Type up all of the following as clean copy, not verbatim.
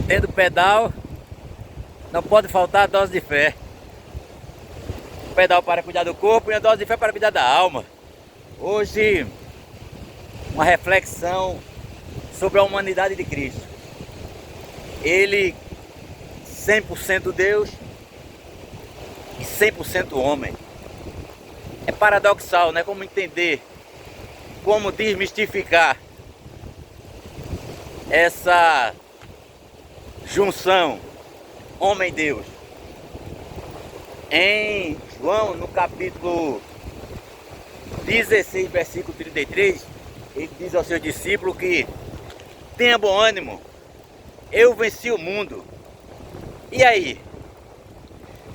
Tendo pedal, não pode faltar a dose de fé. O pedal para cuidar do corpo e a dose de fé para cuidar da alma. Hoje, uma reflexão sobre a humanidade de Cristo. Ele 100% Deus e 100% homem. É paradoxal, né? Como entender, como desmistificar essa junção homem-Deus. Em João, no capítulo 16, versículo 33, ele diz aos seus discípulos que tenha bom ânimo, eu venci o mundo. E aí?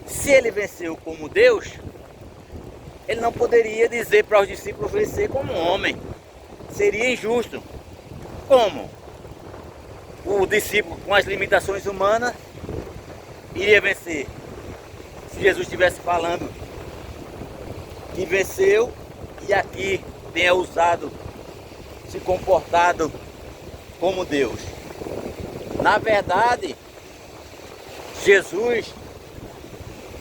Se ele venceu como Deus, ele não poderia dizer para os discípulos vencer como homem. Seria injusto. Como? O discípulo com as limitações humanas iria vencer. Se Jesus estivesse falando que venceu e aqui tenha usado, se comportado como Deus. Na verdade, Jesus,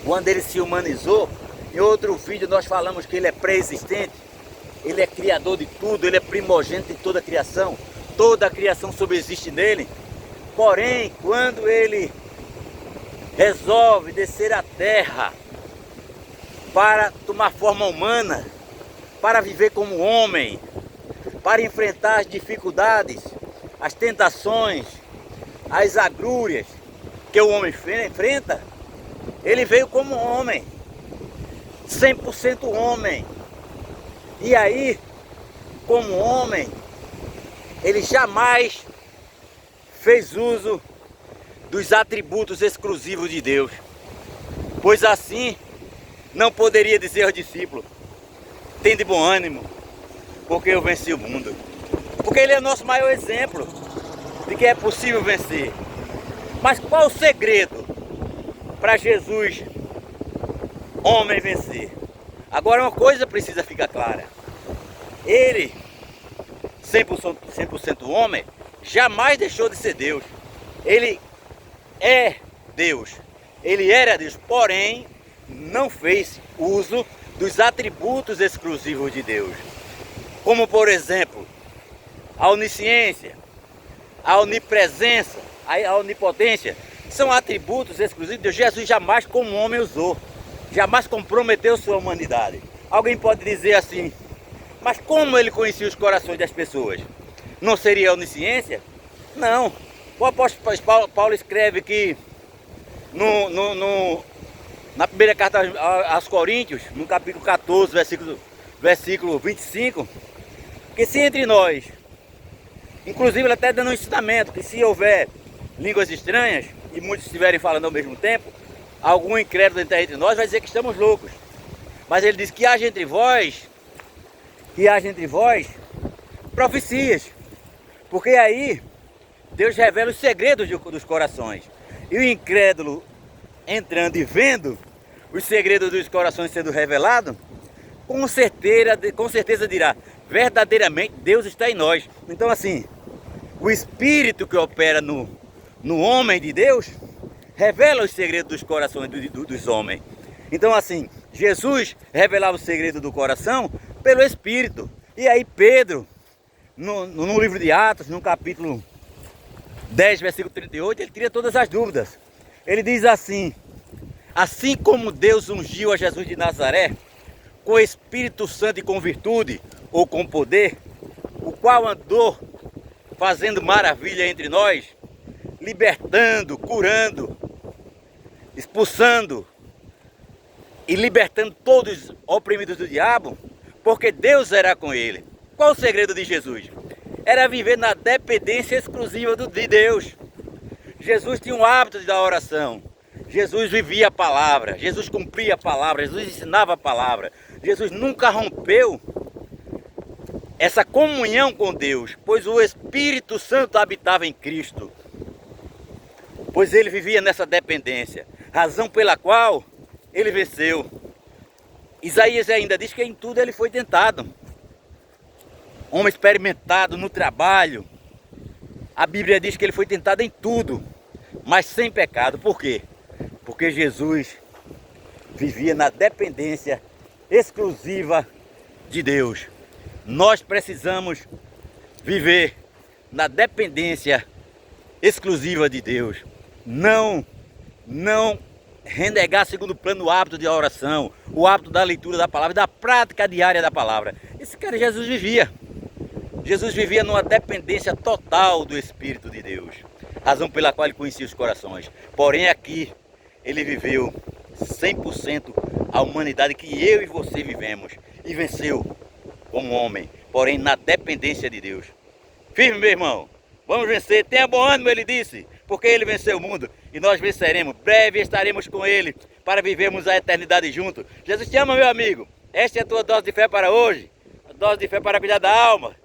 quando ele se humanizou, em outro vídeo nós falamos que ele é pré-existente, ele é criador de tudo, ele é primogênito de toda a criação subsiste nele. Porém, quando ele resolve descer à terra para tomar forma humana, para viver como homem, para enfrentar as dificuldades, as tentações, as agrúrias que o homem enfrenta, ele veio como homem, 100% homem. E aí, como homem, ele jamais fez uso dos atributos exclusivos de Deus, pois assim não poderia dizer aos discípulos: tende bom ânimo, porque eu venci o mundo. Porque ele é o nosso maior exemplo de que é possível vencer. Mas qual o segredo para Jesus, homem, vencer? Agora uma coisa precisa ficar clara: ele, 100% homem, jamais deixou de ser Deus. Ele é Deus, ele era Deus, porém não fez uso dos atributos exclusivos de Deus, como por exemplo a onisciência, a onipresença, a onipotência. São atributos exclusivos de Deus. Jesus jamais como homem usou, jamais comprometeu sua humanidade. Alguém pode dizer assim: mas como ele conhecia os corações das pessoas? Não seria onisciência? Não. O apóstolo Paulo escreve que na primeira carta aos Coríntios, no capítulo 14, versículo 25, que se entre nós, inclusive ele até dando um ensinamento, que se houver línguas estranhas, e muitos estiverem falando ao mesmo tempo, algum incrédulo entre nós vai dizer que estamos loucos. Mas ele diz que haja entre vós profecias, porque aí Deus revela os segredos dos corações. E o incrédulo entrando e vendo os segredos dos corações sendo revelados, com certeza dirá: verdadeiramente Deus está em nós. Então assim, o Espírito que opera no homem de Deus revela os segredos dos corações dos homens. Então assim, Jesus revelava o segredo do coração pelo Espírito. E aí Pedro, no livro de Atos, no capítulo 10, versículo 38, ele tira todas as dúvidas. Ele diz assim: assim como Deus ungiu a Jesus de Nazaré com o Espírito Santo e com virtude, ou com poder, o qual andou fazendo maravilha entre nós, libertando, curando, expulsando e libertando todos os oprimidos do diabo, porque Deus era com ele. Qual o segredo de Jesus? Era viver na dependência exclusiva de Deus. Jesus tinha um hábito da oração. Jesus vivia a palavra, Jesus cumpria a palavra, Jesus ensinava a palavra. Jesus nunca rompeu essa comunhão com Deus, pois o Espírito Santo habitava em Cristo, pois ele vivia nessa dependência, razão pela qual ele venceu. Isaías ainda diz que em tudo ele foi tentado. Homem experimentado no trabalho. A Bíblia diz que ele foi tentado em tudo, mas sem pecado. Por quê? Porque Jesus vivia na dependência exclusiva de Deus. Nós precisamos viver na dependência exclusiva de Deus. Não renegar segundo plano o hábito de oração, o hábito da leitura da palavra, da prática diária da palavra. Esse cara Jesus vivia. Jesus vivia numa dependência total do Espírito de Deus, razão pela qual ele conhecia os corações. Porém aqui ele viveu 100% a humanidade que eu e você vivemos e venceu como homem, porém na dependência de Deus. Firme, meu irmão, vamos vencer, tenha bom ânimo, ele disse, porque ele venceu o mundo e nós venceremos. Breve estaremos com ele para vivermos a eternidade juntos. Jesus te ama, meu amigo. Esta é a tua dose de fé para hoje, a dose de fé para cuidar da alma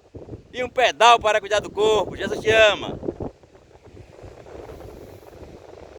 e um pedal para cuidar do corpo. Jesus te ama.